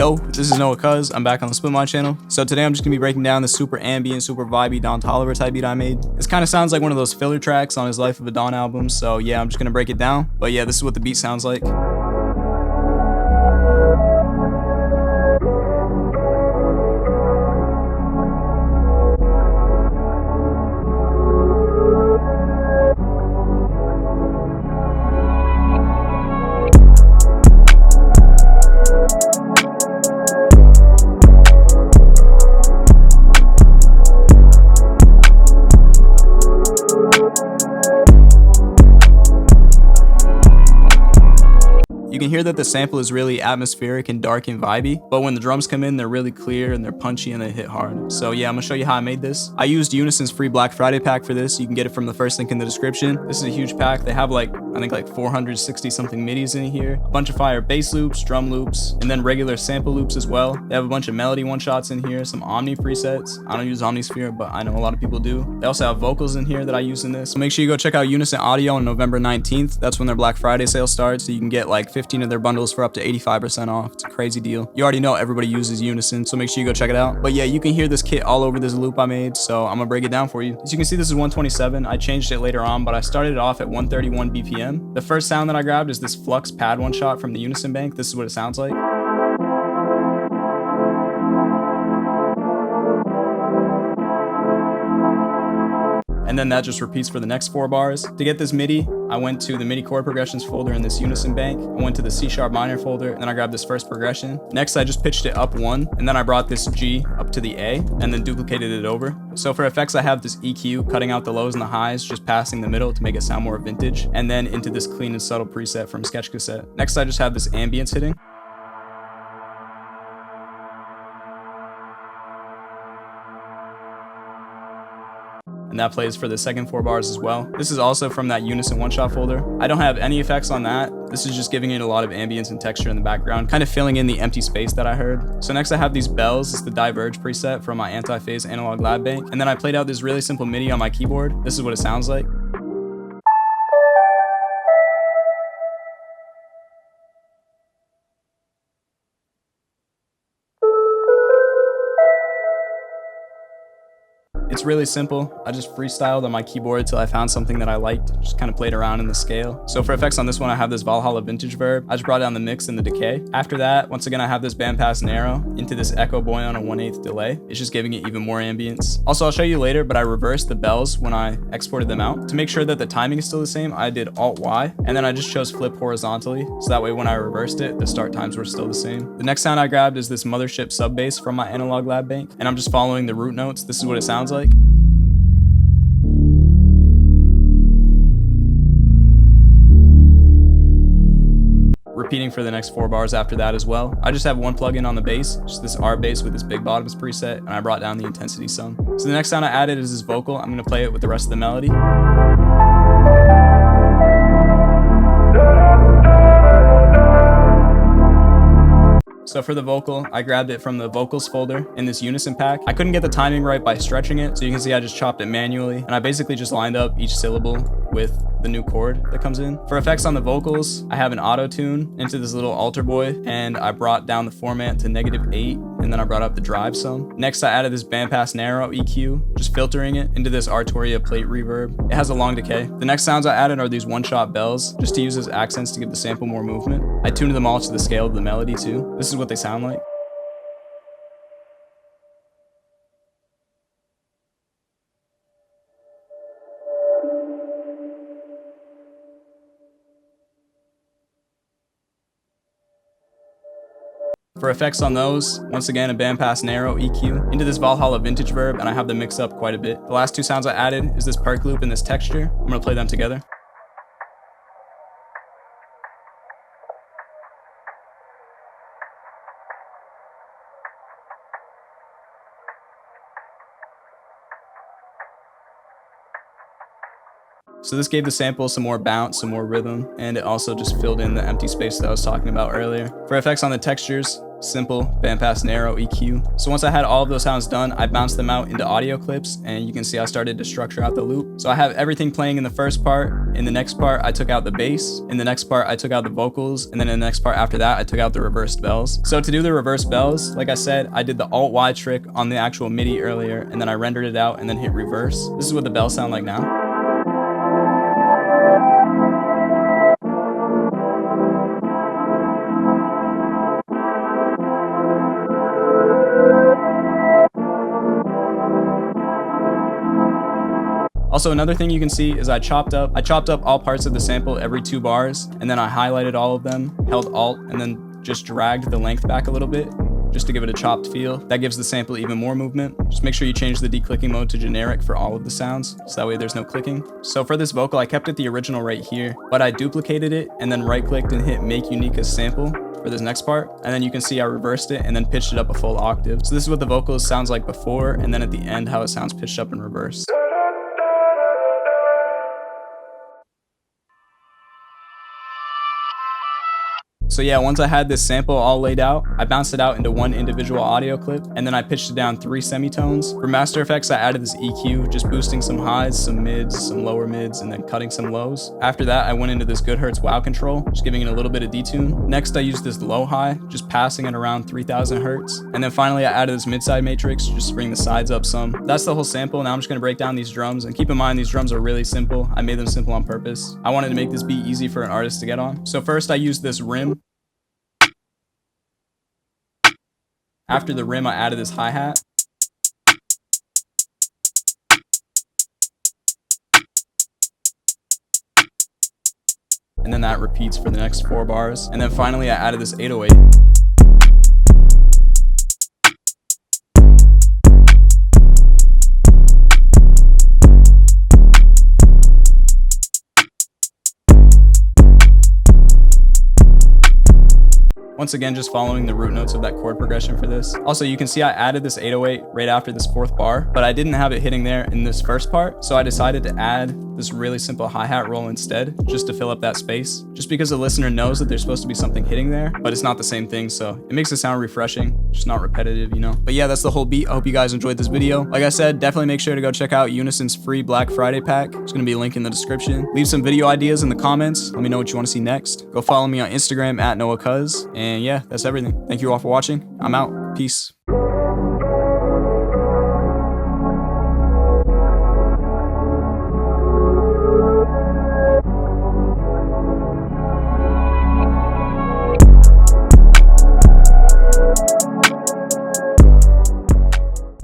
Yo, this is Noah Cuz. I'm back on the Splitmind channel. So today I'm just gonna be breaking down the super ambient, super vibey Don Toliver type beat I made. This kind of sounds like one of those filler tracks on his Life of a Don album. So yeah, I'm just gonna break it down. But yeah, this is what the beat sounds like. You can hear that the sample is really atmospheric and dark and vibey, but when the drums come in, they're really clear and they're punchy and they hit hard. So yeah, I'm gonna show you how I made this. I used Unison's free Black Friday pack for this. You can get it from the first link in the description. This is a huge pack. They have I think 460 something midis in here, a bunch of fire bass loops, drum loops, and then regular sample loops as well. They have a bunch of melody one-shots in here, some Omni presets. I don't use Omnisphere, but I know a lot of people do. They also have vocals in here that I use in this. So make sure you go check out Unison Audio on November 19th. That's when their Black Friday sale starts, so you can get 15 of their bundles for up to 85% off. It's a crazy deal. You already know everybody uses Unison, so make sure you go check it out. But yeah, you can hear this kit all over this loop I made, so I'm gonna break it down for you. As you can see, this is 127. I changed it later on, but I started it off at 131 BPM. The first sound that I grabbed is this Flux pad one shot from the Unison bank. This is what it sounds like. And then that just repeats for the next 4 bars. To get this MIDI, I went to the MIDI chord progressions folder in this Unison bank. I went to the C# minor folder, and then I grabbed this first progression. Next, I just pitched it up 1, and then I brought this G up to the A, and then duplicated it over. So for effects, I have this EQ cutting out the lows and the highs, just passing the middle to make it sound more vintage, and then into this clean and subtle preset from Sketch Cassette. Next, I just have this ambience hitting. And that plays for the second 4 bars as well. This is also from that Unison one-shot folder. I don't have any effects on that. This is just giving it a lot of ambience and texture in the background, kind of filling in the empty space that I heard. So next I have these bells. It's the Diverge preset from my Anti-Phase Analog Lab bank. And then I played out this really simple MIDI on my keyboard. This is what it sounds like. It's really simple. I just freestyled on my keyboard till I found something that I liked. Just kind of played around in the scale. So for effects on this one, I have this Valhalla Vintage Verb. I just brought down the mix and the decay. After that, once again, I have this bandpass narrow into this Echo Boy on a 1/8 delay. It's just giving it even more ambience. Also, I'll show you later, but I reversed the bells when I exported them out. To make sure that the timing is still the same, I did Alt-Y, and then I just chose flip horizontally. So that way when I reversed it, the start times were still the same. The next sound I grabbed is this Mothership sub bass from my Analog Lab bank, and I'm just following the root notes. This is what it sounds like. Repeating for the next 4 bars after that as well. I just have one plugin on the bass, just this R bass with this big bottoms preset, and I brought down the intensity some. So the next sound I added is this vocal. I'm gonna play it with the rest of the melody. So for the vocal, I grabbed it from the vocals folder in this Unison pack. I couldn't get the timing right by stretching it, so you can see I just chopped it manually, and I basically just lined up each syllable with the new chord that comes in. For effects on the vocals, I have an auto tune into this little altar boy, and I brought down the format to -8, and then I brought up the drive some. Next, I added this bandpass narrow EQ, just filtering it into this Arturia plate reverb. It has a long decay. The next sounds I added are these one-shot bells, just to use as accents to give the sample more movement. I tuned them all to the scale of the melody too. This is what they sound like. For effects on those, once again, a bandpass narrow EQ into this Valhalla Vintage Verb, and I have them mixed up quite a bit. The last 2 sounds I added is this perk loop and this texture. I'm gonna play them together. So this gave the sample some more bounce, some more rhythm, and it also just filled in the empty space that I was talking about earlier. For effects on the textures, simple bandpass narrow EQ. So once I had all of those sounds done, I bounced them out into audio clips, and you can see I started to structure out the loop. So I have everything playing in the first part. In the next part, I took out the bass. In the next part, I took out the vocals. And then in the next part after that, I took out the reversed bells. So to do the reversed bells, like I said, I did the Alt-Y trick on the actual MIDI earlier, and then I rendered it out and then hit reverse. This is what the bells sound like now. Also, another thing you can see is I chopped up all parts of the sample every 2 bars, and then I highlighted all of them, held Alt, and then just dragged the length back a little bit, just to give it a chopped feel. That gives the sample even more movement. Just make sure you change the declicking mode to generic for all of the sounds, so that way there's no clicking. So for this vocal, I kept it the original right here, but I duplicated it and then right-clicked and hit Make Unique as Sample for this next part, and then you can see I reversed it and then pitched it up a full octave. So this is what the vocal sounds like before, and then at the end how it sounds pitched up in reverse. So yeah, once I had this sample all laid out, I bounced it out into one individual audio clip, and then I pitched it down 3 semitones. For Master Effects, I added this EQ, just boosting some highs, some mids, some lower mids, and then cutting some lows. After that, I went into this Good Hertz wow control, just giving it a little bit of detune. Next, I used this low high, just passing it around 3000 hertz. And then finally, I added this mid-side matrix, just to bring the sides up some. That's the whole sample. Now I'm just gonna break down these drums, and keep in mind, these drums are really simple. I made them simple on purpose. I wanted to make this beat easy for an artist to get on. So first, I used this rim. After the rim, I added this hi-hat. And then that repeats for the next 4 bars. And then finally, I added this 808. Once again, just following the root notes of that chord progression for this. Also, you can see I added this 808 right after this 4th bar, but I didn't have it hitting there in this first part, so I decided to add this really simple hi-hat roll instead, just to fill up that space. Just because the listener knows that there's supposed to be something hitting there, but it's not the same thing, so it makes it sound refreshing, just not repetitive, you know? But yeah, that's the whole beat. I hope you guys enjoyed this video. Like I said, definitely make sure to go check out Unison's free Black Friday pack. There's gonna be a link in the description. Leave some video ideas in the comments. Let me know what you want to see next. Go follow me on Instagram @NoahCuz. And yeah, that's everything. Thank you all for watching. I'm out. Peace.